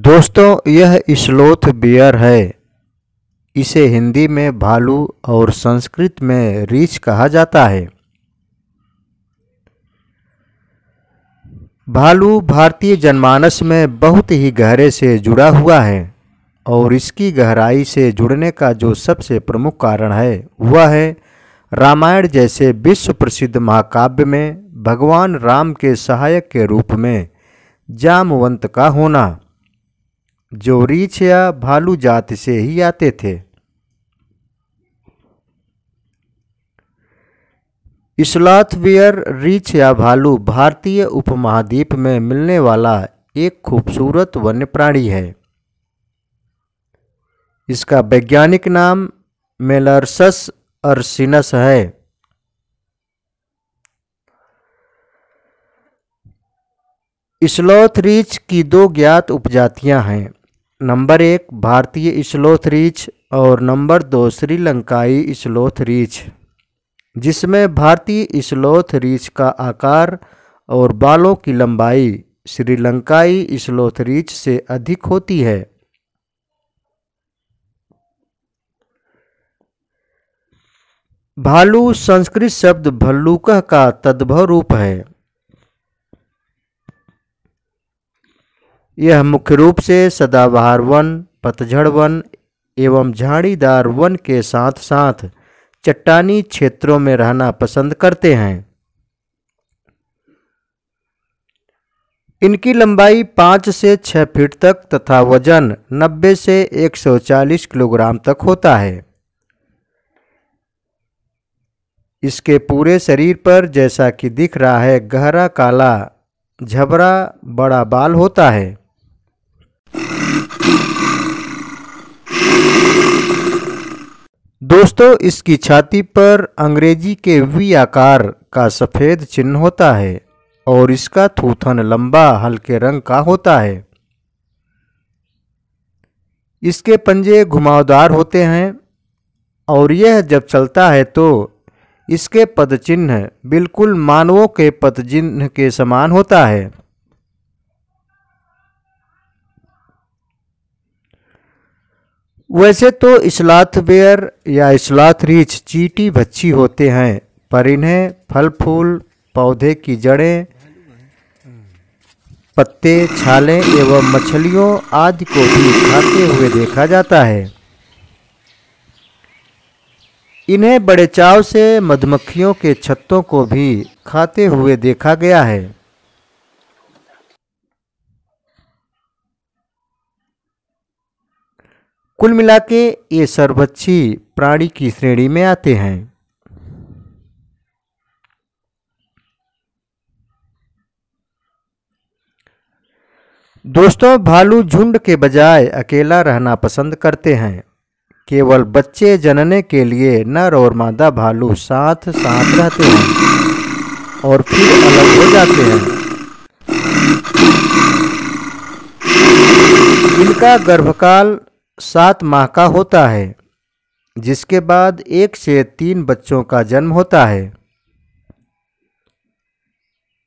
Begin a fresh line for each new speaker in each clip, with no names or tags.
दोस्तों, यह sloth beer है। इसे हिंदी में भालू और संस्कृत में रीछ कहा जाता है। भालू भारतीय जनमानस में बहुत ही गहरे से जुड़ा हुआ है और इसकी गहराई से जुड़ने का जो सबसे प्रमुख कारण है वह है रामायण जैसे विश्व प्रसिद्ध महाकाव्य में भगवान राम के सहायक के रूप में जामवंत का होना, जो रीछ या भालू जाति से ही आते थे। स्लॉथ बियर रीछ या भालू भारतीय उपमहाद्वीप में मिलने वाला एक खूबसूरत वन्य प्राणी है। इसका वैज्ञानिक नाम मेलर्सस अर्सिनस है। स्लॉथ रीछ की दो ज्ञात उपजातियां हैं। नंबर 1 भारतीय स्लॉथ रीछ और नंबर 2 श्रीलंकाई स्लॉथ रीछ, जिसमें भारतीय स्लॉथ रीछ का आकार और बालों की लंबाई श्रीलंकाई स्लॉथ रीछ से अधिक होती है। भालू संस्कृत शब्द भल्लूकः का तद्भव रूप है। यह मुख्य रूप से सदाबहार वन, पतझड़ वन एवं झाड़ीदार वन के साथ साथ चट्टानी क्षेत्रों में रहना पसंद करते हैं। इनकी लंबाई 5 से 6 फीट तक तथा वजन 90 से 140 किलोग्राम तक होता है। इसके पूरे शरीर पर, जैसा कि दिख रहा है, गहरा काला झबरा बड़ा बाल होता है। दोस्तों, इसकी छाती पर अंग्रेजी के वी आकार का सफ़ेद चिन्ह होता है और इसका थूथन लंबा हल्के रंग का होता है। इसके पंजे घुमावदार होते हैं और यह जब चलता है तो इसके पदचिन्ह बिल्कुल मानवों के पदचिन्ह के समान होता है। वैसे तो स्लॉथ बियर या स्लॉथ रीछ चींटी भक्षी होते हैं, पर इन्हें फल फूल, पौधे की जड़ें, पत्ते, छालें एवं मछलियों आदि को भी खाते हुए देखा जाता है। इन्हें बड़े चाव से मधुमक्खियों के छत्तों को भी खाते हुए देखा गया है। कुल मिलाके ये सर्वभक्षी प्राणी की श्रेणी में आते हैं। दोस्तों, भालू झुंड के बजाय अकेला रहना पसंद करते हैं। केवल बच्चे जनने के लिए नर और मादा भालू साथ साथ रहते हैं और फिर अलग हो जाते हैं। इनका गर्भकाल 7 माह का होता है, जिसके बाद 1 से 3 बच्चों का जन्म होता है।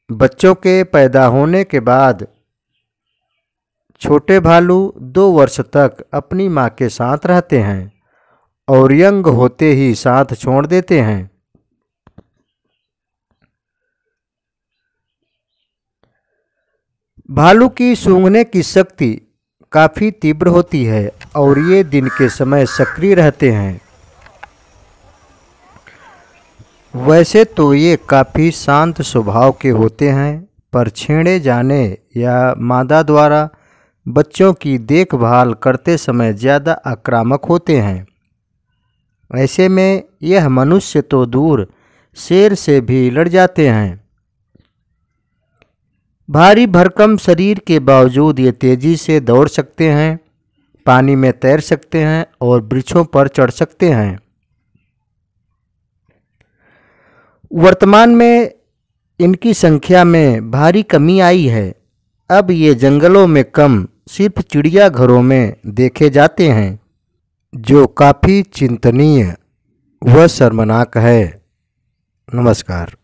बच्चों के पैदा होने के बाद छोटे भालू 2 वर्ष तक अपनी मां के साथ रहते हैं और यंग होते ही साथ छोड़ देते हैं। भालू की सूंघने की शक्ति काफ़ी तीव्र होती है और ये दिन के समय सक्रिय रहते हैं। वैसे तो ये काफ़ी शांत स्वभाव के होते हैं, पर छेड़े जाने या मादा द्वारा बच्चों की देखभाल करते समय ज़्यादा आक्रामक होते हैं। ऐसे में यह मनुष्य तो दूर शेर से भी लड़ जाते हैं। भारी भरकम शरीर के बावजूद ये तेजी से दौड़ सकते हैं, पानी में तैर सकते हैं और वृक्षों पर चढ़ सकते हैं। वर्तमान में इनकी संख्या में भारी कमी आई है। अब ये जंगलों में कम, सिर्फ चिड़ियाघरों में देखे जाते हैं, जो काफ़ी चिंतनीय व शर्मनाक है। नमस्कार।